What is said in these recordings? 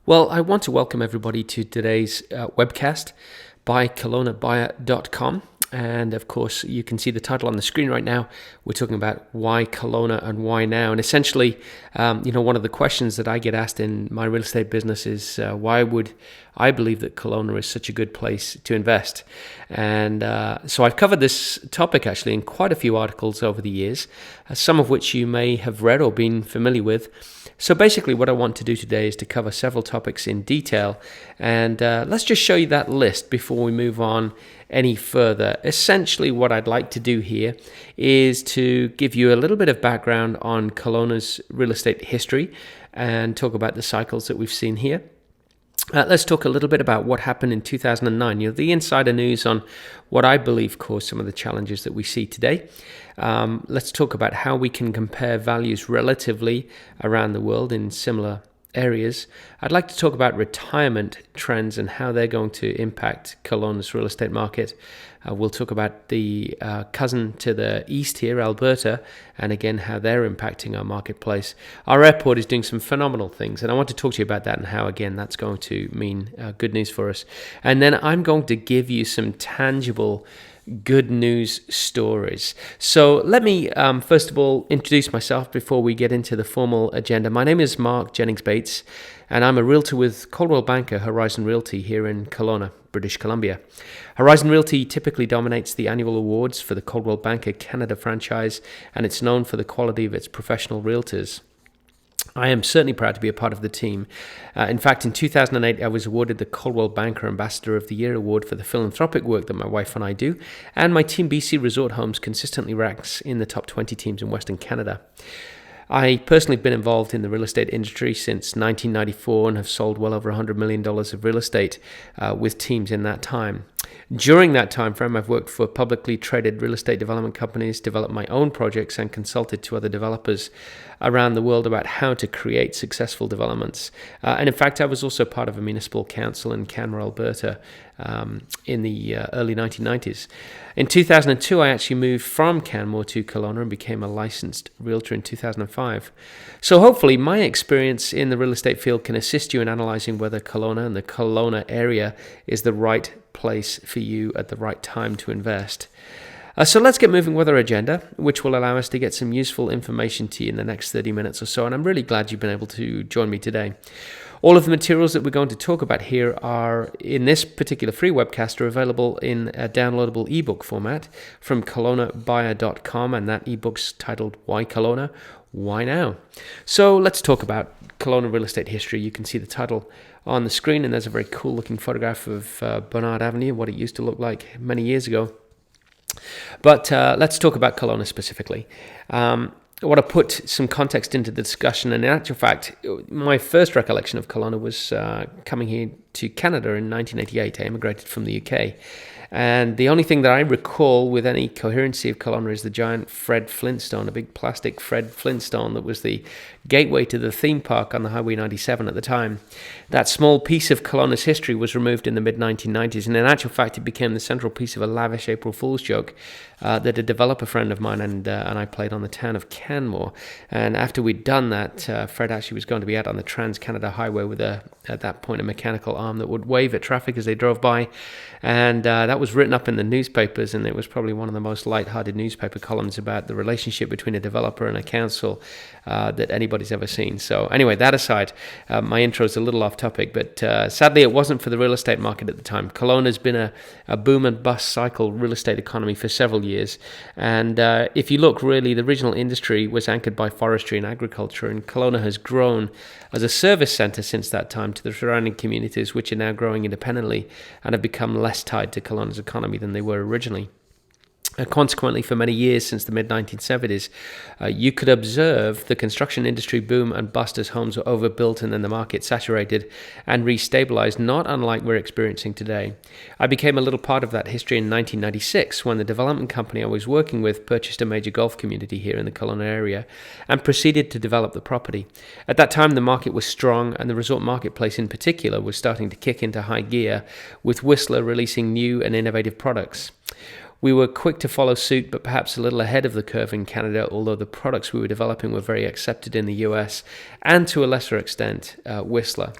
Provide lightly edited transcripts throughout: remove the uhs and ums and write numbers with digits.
Well, I want to welcome everybody to today's webcast by KelownaBuyer.com. And of course, you can see the title on the screen right now. We're talking about why Kelowna and why now. And essentially, one of the questions that I get asked in my real estate business is why would I believe that Kelowna is such a good place to invest? And so I've covered this topic actually in quite a few articles over the years, some of which you may have read or been familiar with. So basically what I want to do today is to cover several topics in detail, and let's just show you that list before we move on any further. Essentially what I'd like to do here is to give you a little bit of background on Kelowna's real estate history and talk about the cycles that we've seen here. Let's talk a little bit about what happened in 2009, the insider news on what I believe caused some of the challenges that we see today. Let's talk about how we can compare values relatively around the world in similar areas. I'd like to talk about retirement trends and how they're going to impact Kelowna's real estate market. We'll talk about the cousin to the east here, Alberta, and again, how they're impacting our marketplace. Our airport is doing some phenomenal things, and I want to talk to you about that and how, again, that's going to mean good news for us. And then I'm going to give you some tangible good news stories. So let me first of all introduce myself before we get into the formal agenda. My name is Mark Jennings-Bates, and I'm a realtor with Coldwell Banker Horizon Realty here in Kelowna, British Columbia. Horizon Realty typically dominates the annual awards for the Coldwell Banker Canada franchise, and it's known for the quality of its professional realtors. I am certainly proud to be a part of the team. In fact, in 2008, I was awarded the Coldwell Banker Ambassador of the Year award for the philanthropic work that my wife and I do, and my team BC Resort Homes consistently ranks in the top 20 teams in Western Canada. I personally have been involved in the real estate industry since 1994 and have sold well over $100 million of real estate with teams in that time. During that time frame, I've worked for publicly traded real estate development companies, developed my own projects, and consulted to other developers around the world about how to create successful developments. And in fact, I was also part of a municipal council in Canmore, Alberta, in the early 1990s. In 2002, I actually moved from Canmore to Kelowna and became a licensed realtor in 2005. So hopefully my experience in the real estate field can assist you in analyzing whether Kelowna and the Kelowna area is the right place for you at the right time to invest. So let's get moving with our agenda, which will allow us to get some useful information to you in the next 30 minutes or so, and I'm really glad you've been able to join me today. All of the materials that we're going to talk about here are, in this particular free webcast, are available in a downloadable ebook format from KelownaBuyer.com, and that ebook's titled Why Kelowna? Why Now? So let's talk about Kelowna real estate history. You can see the title on the screen, and there's a very cool looking photograph of Bernard Avenue, what it used to look like many years ago. But let's talk about Kelowna specifically. I want to put some context into the discussion, and in actual fact, my first recollection of Kelowna was coming here to Canada in 1988. I immigrated from the UK. And the only thing that I recall with any coherency of Kelowna is the giant Fred Flintstone, a big plastic Fred Flintstone that was the gateway to the theme park on the Highway 97 at the time. That small piece of Kelowna's history was removed in the mid-1990s, and in actual fact it became the central piece of a lavish April Fool's joke that a developer friend of mine and I played on the town of Canmore. And after we'd done that, Fred actually was going to be out on the Trans-Canada Highway with at that point, a mechanical arm that would wave at traffic as they drove by. And that was written up in the newspapers, and it was probably one of the most light-hearted newspaper columns about the relationship between a developer and a council that anybody's ever seen. So anyway, that aside, my intro is a little off topic, but sadly it wasn't for the real estate market at the time. Kelowna's been a boom and bust cycle real estate economy for several years. And if you look, really, the regional industry was anchored by forestry and agriculture, and Kelowna has grown as a service centre since that time to the surrounding communities, which are now growing independently and have become less tied to Kelowna's economy than they were originally. Consequently, for many years since the mid-1970s, you could observe the construction industry boom and bust as homes were overbuilt and then the market saturated and restabilized, not unlike we're experiencing today. I became a little part of that history in 1996 when the development company I was working with purchased a major golf community here in the Kelowna area and proceeded to develop the property. At that time, the market was strong, and the resort marketplace in particular was starting to kick into high gear, with Whistler releasing new and innovative products. We were quick to follow suit, but perhaps a little ahead of the curve in Canada, although the products we were developing were very accepted in the US and, to a lesser extent, Whistler.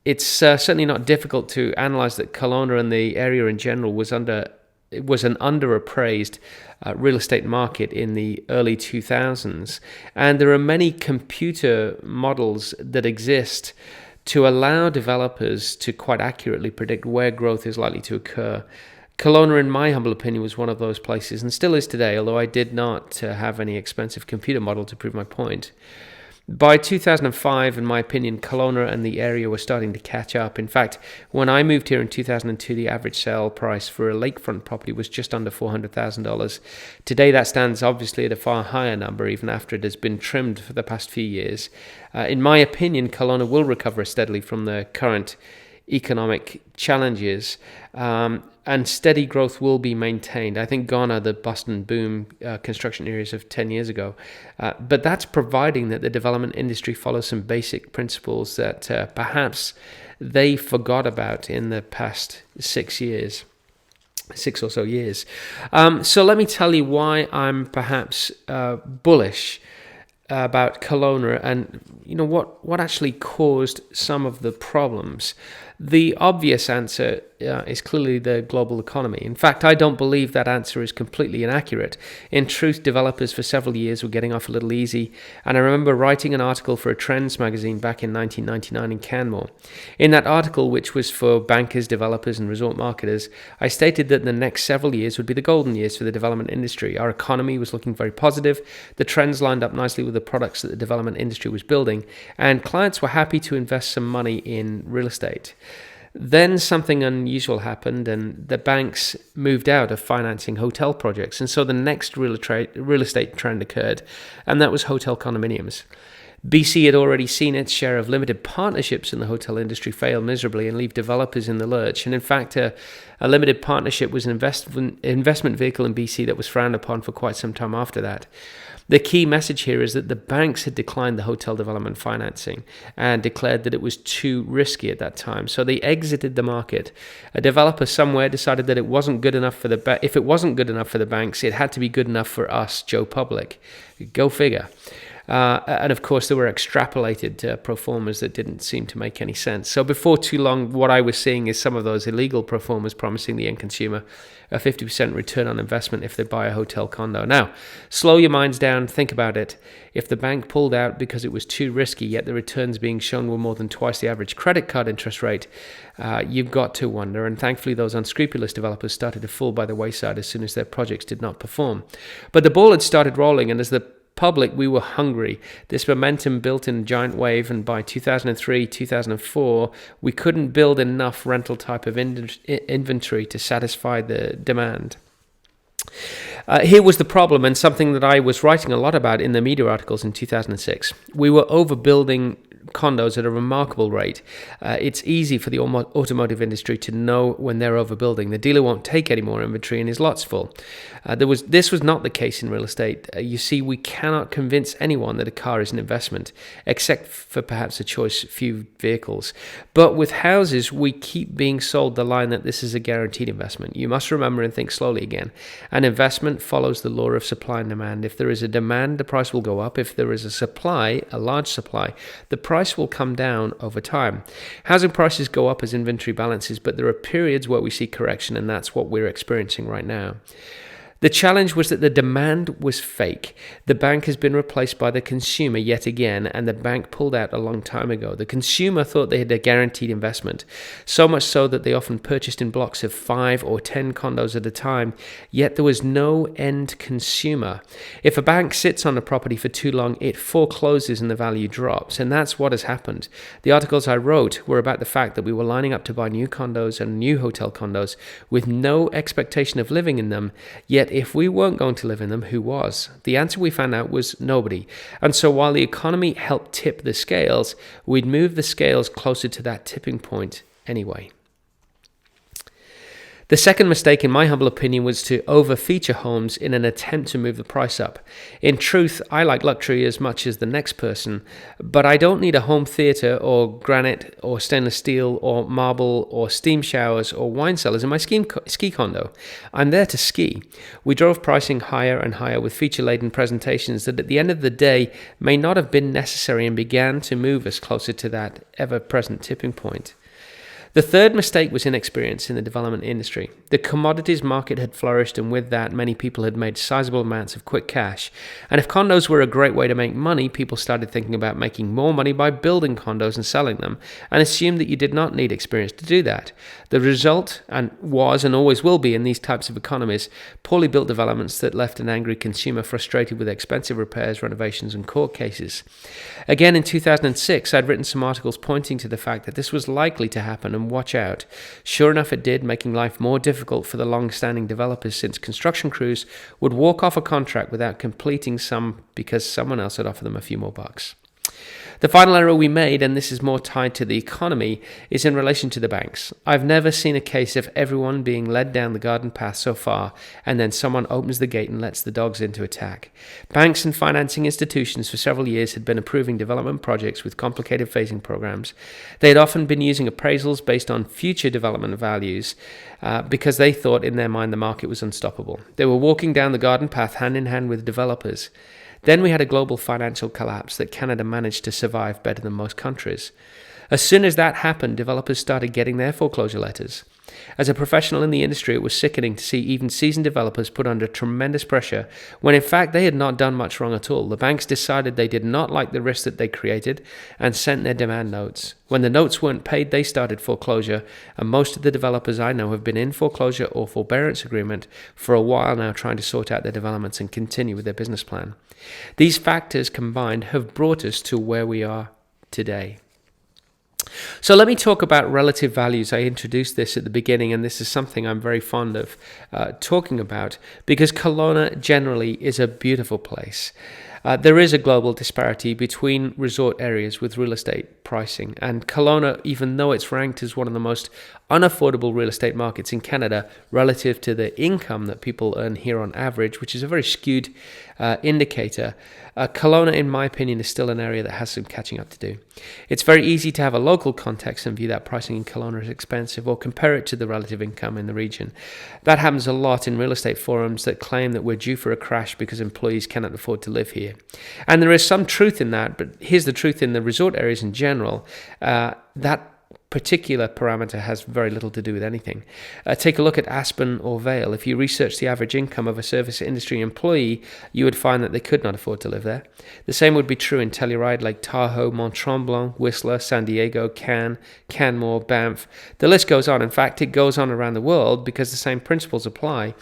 it's certainly not difficult to analyze that Kelowna and the area in general was an underappraised real estate market in the early 2000s. And there are many computer models that exist to allow developers to quite accurately predict where growth is likely to occur. Kelowna, in my humble opinion, was one of those places, and still is today, although I did not have any expensive computer model to prove my point. By 2005, in my opinion, Kelowna and the area were starting to catch up. In fact, when I moved here in 2002, the average sale price for a lakefront property was just under $400,000. Today, that stands obviously at a far higher number, even after it has been trimmed for the past few years. In my opinion, Kelowna will recover steadily from the current economic challenges, and steady growth will be maintained. I think gone are the bust and boom construction areas of 10 years ago. But that's providing that the development industry follows some basic principles that perhaps they forgot about in the past 6 or so years. So let me tell you why I'm perhaps bullish about Kelowna, and what actually caused some of the problems. The obvious answer is clearly the global economy. In fact, I don't believe that answer is completely inaccurate. In truth, developers for several years were getting off a little easy, and I remember writing an article for a Trends magazine back in 1999 in Canmore. In that article, which was for bankers, developers, and resort marketers, I stated that the next several years would be the golden years for the development industry. Our economy was looking very positive, the trends lined up nicely with the products that the development industry was building, and clients were happy to invest some money in real estate. Then something unusual happened, and the banks moved out of financing hotel projects. And so the next real estate trend occurred, and that was hotel condominiums. BC had already seen its share of limited partnerships in the hotel industry fail miserably and leave developers in the lurch. And in fact, a limited partnership was an investment vehicle in BC that was frowned upon for quite some time after that. The key message here is that the banks had declined the hotel development financing and declared that it was too risky at that time. So they exited the market. A developer somewhere decided that it wasn't good enough for if it wasn't good enough for the banks, it had to be good enough for us, Joe Public. Go figure. And of course, there were extrapolated pro formas that didn't seem to make any sense. So before too long, what I was seeing is some of those illegal pro formas promising the end consumer a 50% return on investment if they buy a hotel condo. Now, slow your minds down, think about it. If the bank pulled out because it was too risky, yet the returns being shown were more than twice the average credit card interest rate, you've got to wonder. And thankfully, those unscrupulous developers started to fall by the wayside as soon as their projects did not perform. But the ball had started rolling, and as the public, we were hungry. This momentum built in a giant wave, and by 2003, 2004, we couldn't build enough rental type of inventory to satisfy the demand. Here was the problem, and something that I was writing a lot about in the media articles in 2006. We were overbuilding condos at a remarkable rate. It's easy for the automotive industry to know when they're overbuilding. The dealer won't take any more inventory and his lot's full. This was not the case in real estate. You see, we cannot convince anyone that a car is an investment, except for perhaps a choice few vehicles. But with houses, we keep being sold the line that this is a guaranteed investment. You must remember and think slowly again. An investment follows the law of supply and demand. If there is a demand, the price will go up. If there is a supply, a large supply, the price will come down over time. Housing prices go up as inventory balances, but there are periods where we see correction, and that's what we're experiencing right now. The challenge was that the demand was fake. The bank has been replaced by the consumer yet again, and the bank pulled out a long time ago. The consumer thought they had a guaranteed investment, so much so that they often purchased in blocks of 5 or 10 condos at a time, yet there was no end consumer. If a bank sits on a property for too long, it forecloses and the value drops, and that's what has happened. The articles I wrote were about the fact that we were lining up to buy new condos and new hotel condos with no expectation of living in them, yet if we weren't going to live in them, who was? The answer we found out was nobody. And so while the economy helped tip the scales, we'd move the scales closer to that tipping point anyway. The second mistake, in my humble opinion, was to over-feature homes in an attempt to move the price up. In truth, I like luxury as much as the next person, but I don't need a home theatre or granite or stainless steel or marble or steam showers or wine cellars in my ski condo. I'm there to ski. We drove pricing higher and higher with feature-laden presentations that at the end of the day may not have been necessary and began to move us closer to that ever-present tipping point. The third mistake was inexperience in the development industry. The commodities market had flourished, and with that, many people had made sizable amounts of quick cash. And if condos were a great way to make money, people started thinking about making more money by building condos and selling them, and assumed that you did not need experience to do that. The result was and always will be in these types of economies, poorly built developments that left an angry consumer frustrated with expensive repairs, renovations, and court cases. Again, in 2006, I'd written some articles pointing to the fact that this was likely to happen, and watch out. Sure enough, it did, making life more difficult for the long-standing developers, since construction crews would walk off a contract without completing some because someone else had offered them a few more bucks. The final error we made, and this is more tied to the economy, is in relation to the banks. I've never seen a case of everyone being led down the garden path so far, and then someone opens the gate and lets the dogs in to attack. Banks and financing institutions for several years had been approving development projects with complicated phasing programs. They had often been using appraisals based on future development values because they thought in their mind the market was unstoppable. They were walking down the garden path hand in hand with developers. Then we had a global financial collapse that Canada managed to survive better than most countries. As soon as that happened, developers started getting their foreclosure letters. As a professional in the industry, it was sickening to see even seasoned developers put under tremendous pressure when in fact they had not done much wrong at all. The banks decided they did not like the risk that they created and sent their demand notes. When the notes weren't paid, they started foreclosure, and most of the developers I know have been in foreclosure or forbearance agreement for a while now, trying to sort out their developments and continue with their business plan. These factors combined have brought us to where we are today. So let me talk about relative values. I introduced this at the beginning, and this is something I'm very fond of talking about because Kelowna generally is a beautiful place. There is a global disparity between resort areas with real estate pricing, and Kelowna, even though it's ranked as one of the most unaffordable real estate markets in Canada relative to the income that people earn here on average, which is a very skewed indicator, Kelowna, in my opinion, is still an area that has some catching up to do. It's very easy to have a local context and view that pricing in Kelowna as expensive or compare it to the relative income in the region. That happens a lot in real estate forums that claim that we're due for a crash because employees cannot afford to live here. And there is some truth in that, but here's the truth in the resort areas in general. That particular parameter has very little to do with anything. Take a look at Aspen or Vail. If you research the average income of a service industry employee, you would find that they could not afford to live there. The same would be true in Telluride, Lake Tahoe, Mont Tremblant, Whistler, San Diego, Canmore, Banff. The list goes on. In fact, it goes on around the world because the same principles apply.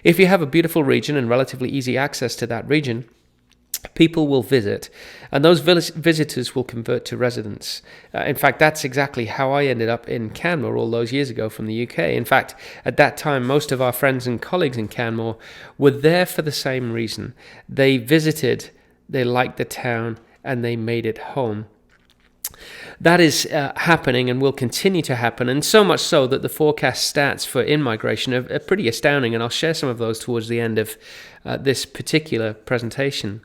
If you have a beautiful region and relatively easy access to that region, people will visit, and those visitors will convert to residents. In fact, that's exactly how I ended up in Canmore all those years ago from the UK. In fact, at that time, most of our friends and colleagues in Canmore were there for the same reason. They visited, they liked the town, and they made it home. That is happening and will continue to happen, and so much so that the forecast stats for in-migration are pretty astounding, and I'll share some of those towards the end of this particular presentation.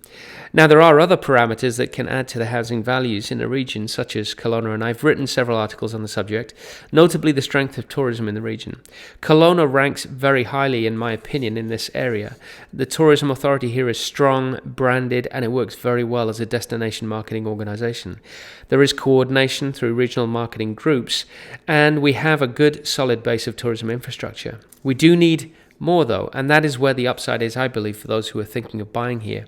Now, there are other parameters that can add to the housing values in a region such as Kelowna, and I've written several articles on the subject, notably the strength of tourism in the region. Kelowna ranks very highly, in my opinion, in this area. The tourism authority here is strong, branded, and it works very well as a destination marketing organization. There is coordination through regional marketing groups, and we have a good, solid base of tourism infrastructure. We do need more, though, and that is where the upside is, I believe, for those who are thinking of buying here.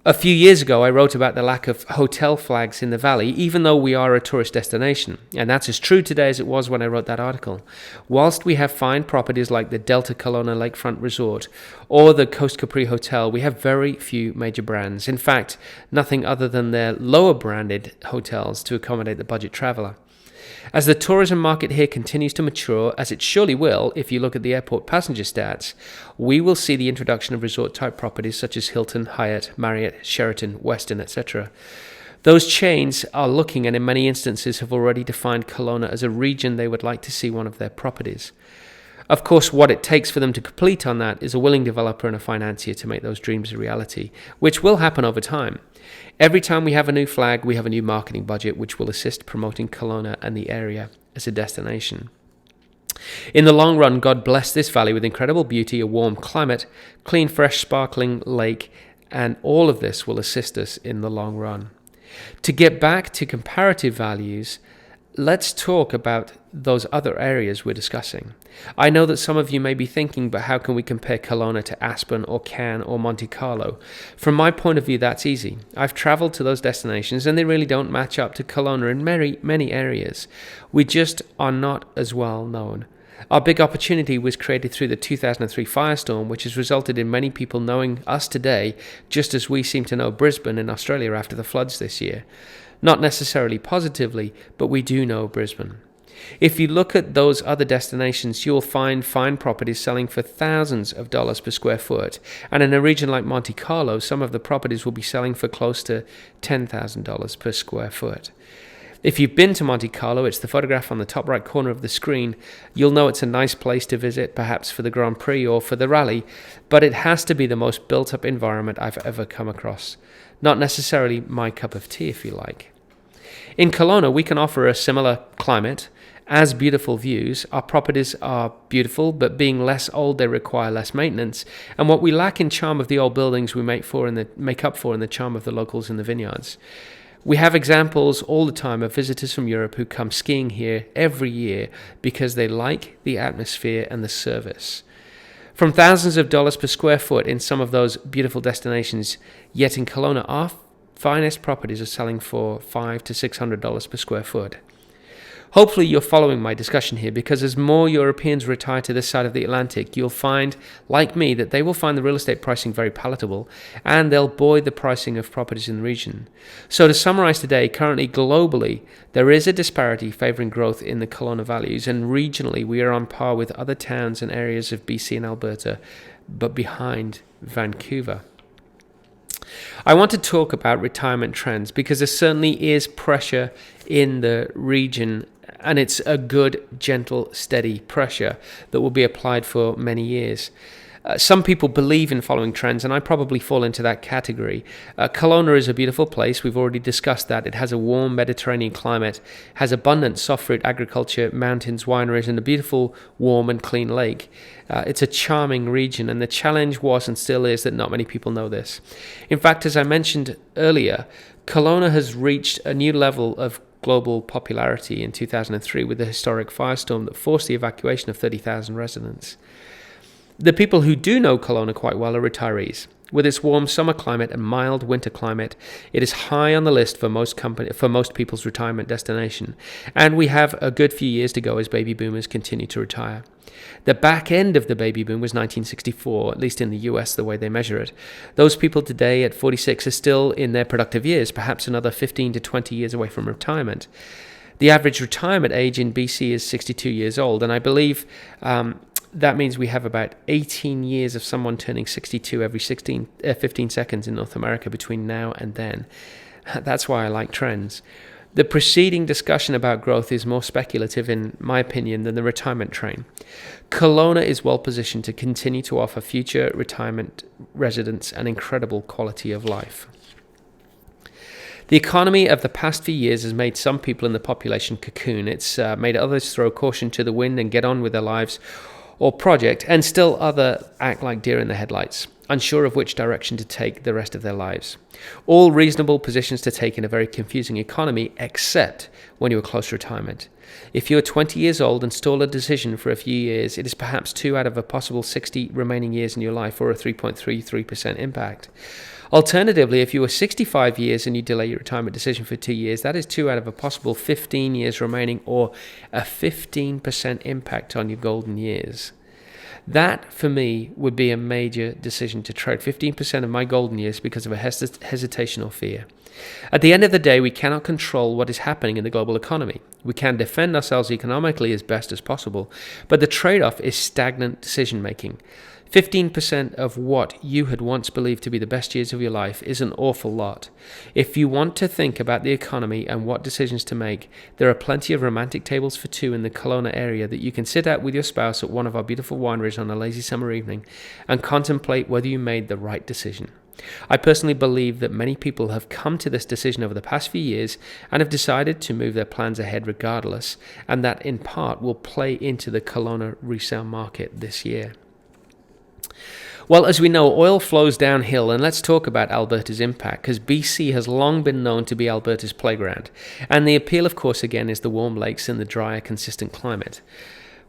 A few years ago, I wrote about the lack of hotel flags in the valley, even though we are a tourist destination. And that's as true today as it was when I wrote that article. Whilst we have fine properties like the Delta Kelowna Lakefront Resort or the Coast Capri Hotel, we have very few major brands. In fact, nothing other than their lower branded hotels to accommodate the budget traveller. As the tourism market here continues to mature, as it surely will if you look at the airport passenger stats, we will see the introduction of resort-type properties such as Hilton, Hyatt, Marriott, Sheraton, Westin, etc. Those chains are looking and in many instances have already defined Kelowna as a region they would like to see one of their properties. Of course, what it takes for them to complete on that is a willing developer and a financier to make those dreams a reality, which will happen over time. Every time we have a new flag, we have a new marketing budget, which will assist promoting Kelowna and the area as a destination. In the long run, God bless this valley with incredible beauty, a warm climate, clean, fresh, sparkling lake, and all of this will assist us in the long run. To get back to comparative values, let's talk about those other areas we're discussing. I know that some of you may be thinking, but how can we compare Kelowna to Aspen or Cannes or Monte Carlo? From my point of view, that's easy. I've traveled to those destinations and they really don't match up to Kelowna in many areas. We just are not as well known. Our big opportunity was created through the 2003 firestorm, which has resulted in many people knowing us today, just as we seem to know Brisbane in Australia after the floods this year. Not necessarily positively, but we do know Brisbane. If you look at those other destinations, you'll find fine properties selling for thousands of dollars per square foot. And in a region like Monte Carlo, some of the properties will be selling for close to $10,000 per square foot. If you've been to Monte Carlo, it's the photograph on the top right corner of the screen. You'll know it's a nice place to visit, perhaps for the Grand Prix or for the rally, but it has to be the most built-up environment I've ever come across. Not necessarily my cup of tea, if you like. In Kelowna, we can offer a similar climate, as beautiful views. Our properties are beautiful, but being less old, they require less maintenance. And what we lack in charm of the old buildings, we make up for in the charm of the locals in the vineyards. We have examples all the time of visitors from Europe who come skiing here every year because they like the atmosphere and the service. From thousands of dollars per square foot in some of those beautiful destinations, yet in Kelowna, our finest properties are selling for $500 to $600 per square foot. Hopefully you're following my discussion here, because as more Europeans retire to this side of the Atlantic, you'll find, like me, that they will find the real estate pricing very palatable, and they'll buoy the pricing of properties in the region. So to summarize today, currently globally, there is a disparity favoring growth in the Kelowna values, and regionally we are on par with other towns and areas of BC and Alberta, but behind Vancouver. I want to talk about retirement trends because there certainly is pressure in the region, and it's a good, gentle, steady pressure that will be applied for many years. Some people believe in following trends, and I probably fall into that category. Kelowna is a beautiful place. We've already discussed that. It has a warm Mediterranean climate, has abundant soft fruit agriculture, mountains, wineries, and a beautiful, warm and clean lake. It's a charming region, and the challenge was and still is that not many people know this. In fact, as I mentioned earlier, Kelowna has reached a new level of global popularity in 2003 with the historic firestorm that forced the evacuation of 30,000 residents. The people who do know Kelowna quite well are retirees. With its warm summer climate and mild winter climate, it is high on the list for most people's retirement destination. And we have a good few years to go as baby boomers continue to retire. The back end of the baby boom was 1964, at least in the US, the way they measure it. Those people today at 46 are still in their productive years, perhaps another 15 to 20 years away from retirement. The average retirement age in BC is 62 years old, and I believe that means we have about 18 years of someone turning 62 every 15 seconds in North America between now and then. That's why I like trends. The preceding discussion about growth is more speculative, in my opinion, than the retirement train. Kelowna is well positioned to continue to offer future retirement residents an incredible quality of life. The economy of the past few years has made some people in the population cocoon. It's made others throw caution to the wind and get on with their lives or project, and still other act like deer in the headlights, unsure of which direction to take the rest of their lives. All reasonable positions to take in a very confusing economy, except when you are close to retirement. If you're 20 years old and stall a decision for a few years, it is perhaps 2 out of a possible 60 remaining years in your life, or a 3.33% impact. Alternatively, if you are 65 years and you delay your retirement decision for 2 years, that is 2 out of a possible 15 years remaining, or a 15% impact on your golden years. That, for me, would be a major decision, to trade 15% of my golden years because of a hesitation or fear. At the end of the day, we cannot control what is happening in the global economy. We can defend ourselves economically as best as possible, but the trade-off is stagnant decision-making. 15% of what you had once believed to be the best years of your life is an awful lot. If you want to think about the economy and what decisions to make, there are plenty of romantic tables for two in the Kelowna area that you can sit at with your spouse at one of our beautiful wineries on a lazy summer evening and contemplate whether you made the right decision. I personally believe that many people have come to this decision over the past few years and have decided to move their plans ahead regardless, and that in part will play into the Kelowna resale market this year. Well, as we know, oil flows downhill, and let's talk about Alberta's impact, because BC has long been known to be Alberta's playground. And the appeal, of course, again, is the warm lakes and the drier, consistent climate.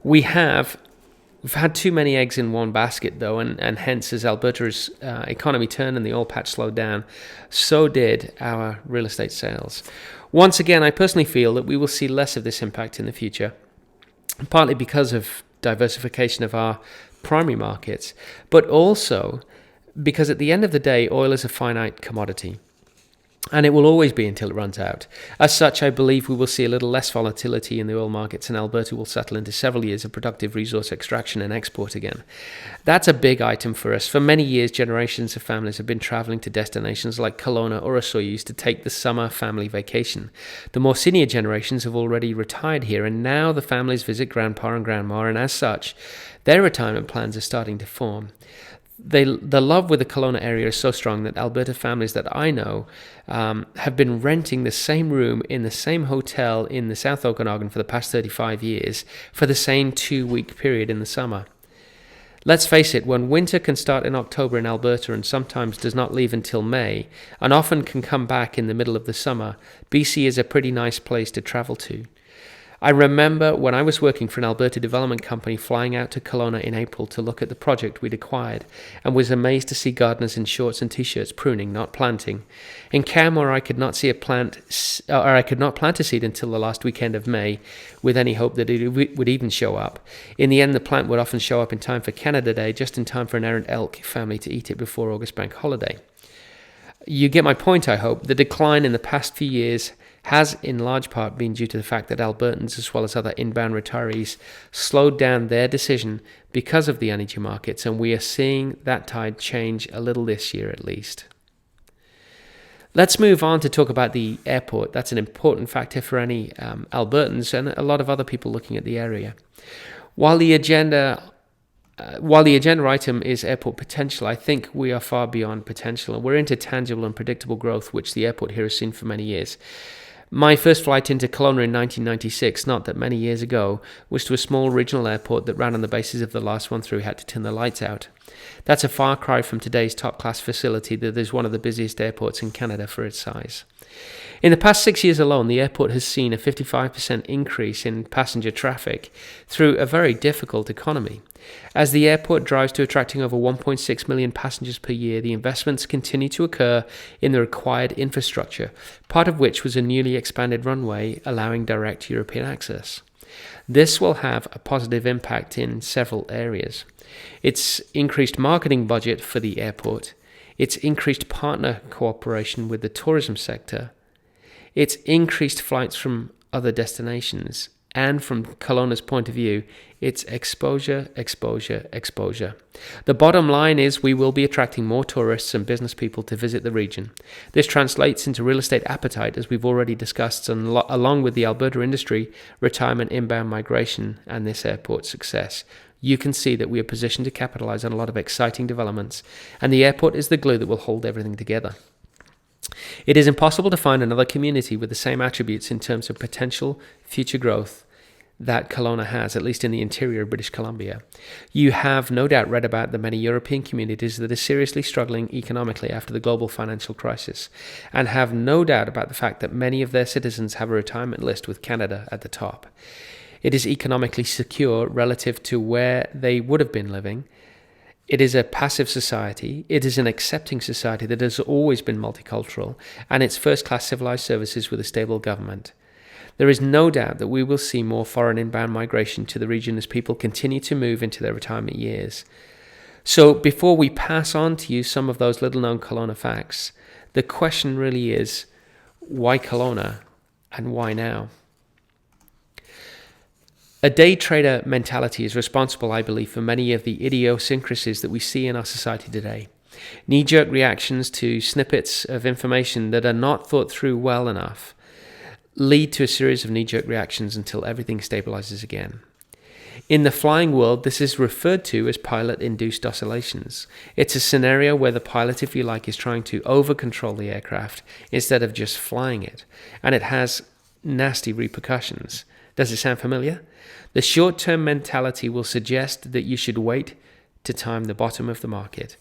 We've had too many eggs in one basket, though, and hence, as Alberta's economy turned and the oil patch slowed down, so did our real estate sales. Once again, I personally feel that we will see less of this impact in the future, partly because of diversification of our primary markets, but also because at the end of the day, oil is a finite commodity. And it will always be until it runs out. As such, I believe we will see a little less volatility in the oil markets, and Alberta will settle into several years of productive resource extraction and export again. That's a big item for us. For many years, generations of families have been traveling to destinations like Kelowna or Osoyoos to take the summer family vacation. The more senior generations have already retired here, and now the families visit grandpa and grandma, and as such, their retirement plans are starting to form. The love with the Kelowna area is so strong that Alberta families that I know have been renting the same room in the same hotel in the South Okanagan for the past 35 years for the same 2-week period in the summer. Let's face it, when winter can start in October in Alberta and sometimes does not leave until May, and often can come back in the middle of the summer, BC is a pretty nice place to travel to. I remember when I was working for an Alberta development company flying out to Kelowna in April to look at the project we'd acquired, and was amazed to see gardeners in shorts and t-shirts pruning, not planting. In Canmore, I could not plant a seed until the last weekend of May, with any hope that it would even show up. In the end, the plant would often show up in time for Canada Day, just in time for an errant elk family to eat it before August bank holiday. You get my point, I hope. The decline in the past few years has in large part been due to the fact that Albertans, as well as other inbound retirees, slowed down their decision because of the energy markets, and we are seeing that tide change a little this year at least. Let's move on to talk about the airport. That's an important factor for any Albertans and a lot of other people looking at the area. While the agenda item is airport potential, I think we are far beyond potential, and we're into tangible and predictable growth, which the airport here has seen for many years. My first flight into Kelowna in 1996, not that many years ago, was to a small regional airport that ran on the basis of the last one through had to turn the lights out. That's a far cry from today's top-class facility that is one of the busiest airports in Canada for its size. In the past 6 years alone, the airport has seen a 55% increase in passenger traffic through a very difficult economy. As the airport drives to attracting over 1.6 million passengers per year, the investments continue to occur in the required infrastructure, part of which was a newly expanded runway allowing direct European access. This will have a positive impact in several areas. It's increased marketing budget for the airport, it's increased partner cooperation with the tourism sector, it's increased flights from other destinations, and from Kelowna's point of view, it's exposure, exposure, exposure. The bottom line is we will be attracting more tourists and business people to visit the region. This translates into real estate appetite, as we've already discussed, and along with the Alberta industry, retirement, inbound migration, and this airport's success. You can see that we are positioned to capitalize on a lot of exciting developments, and the airport is the glue that will hold everything together. It is impossible to find another community with the same attributes in terms of potential future growth that Kelowna has, at least in the interior of British Columbia. You have no doubt read about the many European communities that are seriously struggling economically after the global financial crisis, and have no doubt about the fact that many of their citizens have a retirement list with Canada at the top. It is economically secure relative to where they would have been living. It is a passive society, it is an accepting society that has always been multicultural, and it's first-class civilized services with a stable government. There is no doubt that we will see more foreign inbound migration to the region as people continue to move into their retirement years. So before we pass on to you some of those little-known Kelowna facts, the question really is, why Kelowna and why now? A day trader mentality is responsible, I believe, for many of the idiosyncrasies that we see in our society today. Knee-jerk reactions to snippets of information that are not thought through well enough lead to a series of knee-jerk reactions until everything stabilizes again. In the flying world, this is referred to as pilot-induced oscillations. It's a scenario where the pilot, if you like, is trying to over-control the aircraft instead of just flying it, and it has nasty repercussions. Does it sound familiar? The short-term mentality will suggest that you should wait to time the bottom of the market.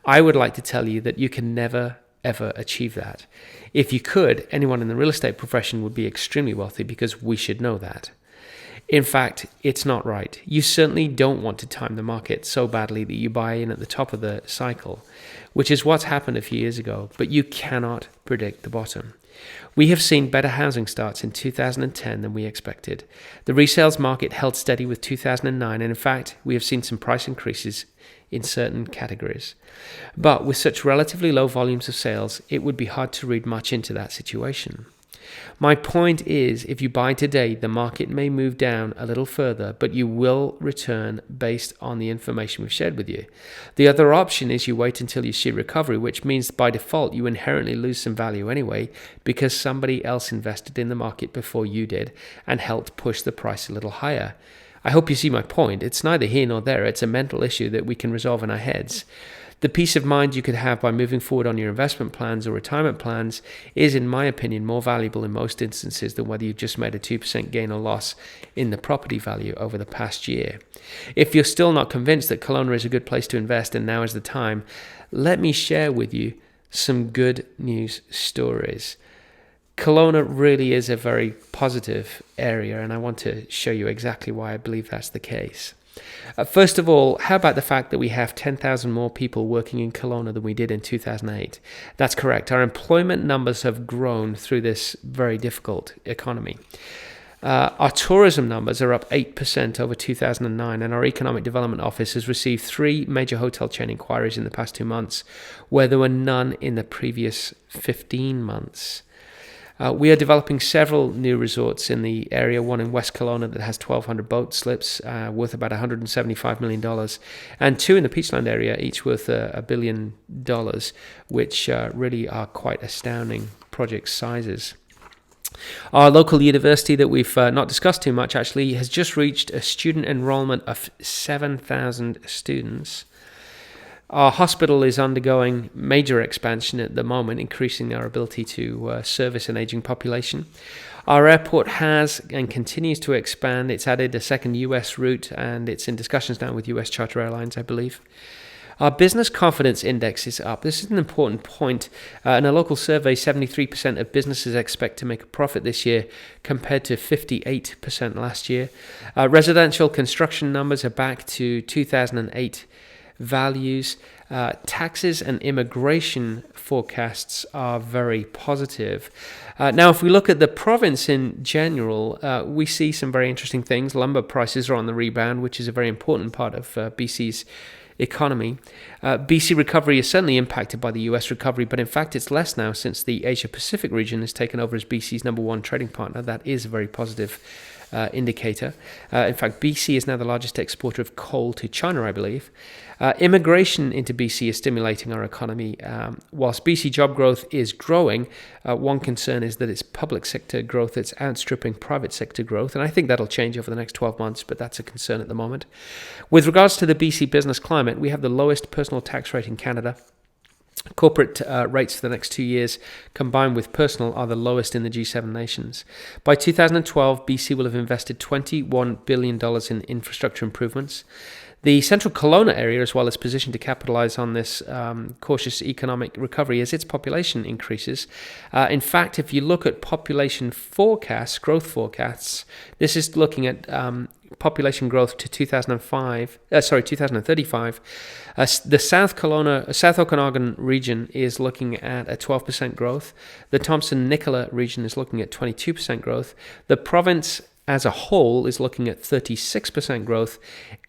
I would like to tell you that you can never, ever achieve that. If you could, anyone in the real estate profession would be extremely wealthy because we should know that. In fact, it's not right. You certainly don't want to time the market so badly that you buy in at the top of the cycle, which is what's happened a few years ago, but you cannot predict the bottom. We have seen better housing starts in 2010 than we expected. The resales market held steady with 2009, and in fact, we have seen some price increases in certain categories. But with such relatively low volumes of sales, it would be hard to read much into that situation. My point is, if you buy today, the market may move down a little further, but you will return based on the information we've shared with you. The other option is you wait until you see recovery, which means by default you inherently lose some value anyway because somebody else invested in the market before you did and helped push the price a little higher. I hope you see my point. It's neither here nor there. It's a mental issue that we can resolve in our heads. The peace of mind you could have by moving forward on your investment plans or retirement plans is, in my opinion, more valuable in most instances than whether you've just made a 2% gain or loss in the property value over the past year. If you're still not convinced that Kelowna is a good place to invest and now is the time, let me share with you some good news stories. Kelowna really is a very positive area, and I want to show you exactly why I believe that's the case. First of all, how about the fact that we have 10,000 more people working in Kelowna than we did in 2008? That's correct. Our employment numbers have grown through this very difficult economy. Our tourism numbers are up 8% over 2009, and our Economic Development Office has received 3 major hotel chain inquiries in the past 2 months, where there were none in the previous 15 months. We are developing several new resorts in the area, one in West Kelowna that has 1,200 boat slips worth about $175 million, and 2 in the Peachland area, each worth $1 billion, which really are quite astounding project sizes. Our local university that we've not discussed too much actually has just reached a student enrollment of 7,000 students. Our hospital is undergoing major expansion at the moment, increasing our ability to service an aging population. Our airport has and continues to expand. It's added a second US route, and it's in discussions now with US charter airlines, I believe. Our business confidence index is up. This is an important point. In a local survey, 73% of businesses expect to make a profit this year compared to 58% last year. Residential construction numbers are back to 2008 values. Taxes and immigration forecasts are very positive. Now, if we look at the province in general, we see some very interesting things. Lumber prices are on the rebound, which is a very important part of BC's economy. BC recovery is certainly impacted by the US recovery, but in fact it's less now since the Asia Pacific region has taken over as BC's number 1 trading partner. That is a very positive indicator. In fact, BC is now the largest exporter of coal to China, I believe. Immigration into BC is stimulating our economy. Whilst BC job growth is growing, one concern is that it's public sector growth that's outstripping private sector growth, and I think that'll change over the next 12 months, but that's a concern at the moment. With regards to the BC business climate, we have the lowest personal tax rate in Canada. Corporate rates for the next 2 years, combined with personal, are the lowest in the G7 nations. By 2012, BC will have invested $21 billion in infrastructure improvements. The central Kelowna area as well is positioned to capitalize on this cautious economic recovery as its population increases. In fact, if you look at population forecasts, growth forecasts, this is looking at population growth to 2035. The South Okanagan region is looking at a 12% growth. The Thompson-Nicola region is looking at 22% growth. The province as a whole is looking at 36% growth,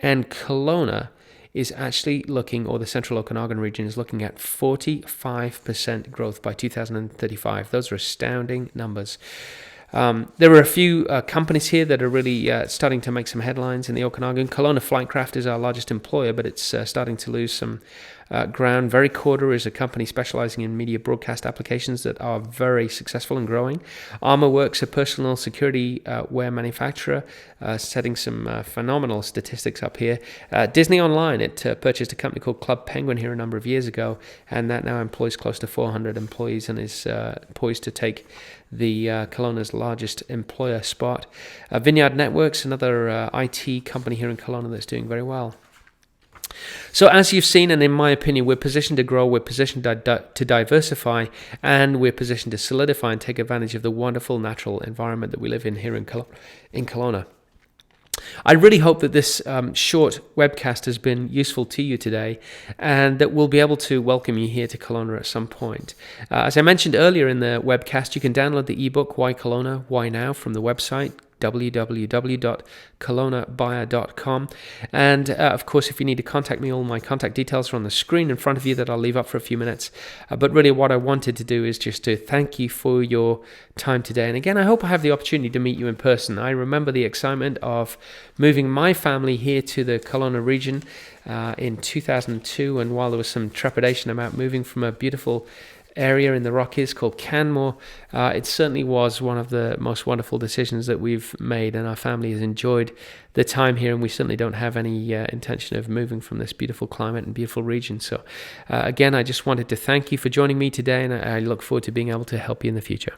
and Kelowna is actually looking, or the Central Okanagan region is looking at 45% growth by 2035. Those are astounding numbers. There are a few companies here that are really starting to make some headlines in the Okanagan. Kelowna Flightcraft is our largest employer, but it's starting to lose some ground. Vericorder is a company specializing in media broadcast applications that are very successful and growing. ArmorWorks, a personal security wear manufacturer, setting some phenomenal statistics up here. Disney Online, it purchased a company called Club Penguin here a number of years ago, and that now employs close to 400 employees and is poised to take the Kelowna's largest employer spot. Vineyard Networks, another IT company here in Kelowna that's doing very well. So as you've seen, and in my opinion, we're positioned to grow, we're positioned to diversify, and we're positioned to solidify and take advantage of the wonderful natural environment that we live in here in Kelowna. I really hope that this short webcast has been useful to you today, and that we'll be able to welcome you here to Kelowna at some point. As I mentioned earlier in the webcast, you can download the ebook Why Kelowna, Why Now from the website www.kelownabuyer.com. And of course, if you need to contact me, all my contact details are on the screen in front of you that I'll leave up for a few minutes. But really what I wanted to do is just to thank you for your time today. And again, I hope I have the opportunity to meet you in person. I remember the excitement of moving my family here to the Kelowna region in 2002, and while there was some trepidation about moving from a beautiful area in the Rockies called Canmore, it certainly was one of the most wonderful decisions that we've made, and our family has enjoyed the time here, and we certainly don't have any intention of moving from this beautiful climate and beautiful region. So again, I just wanted to thank you for joining me today, and I look forward to being able to help you in the future.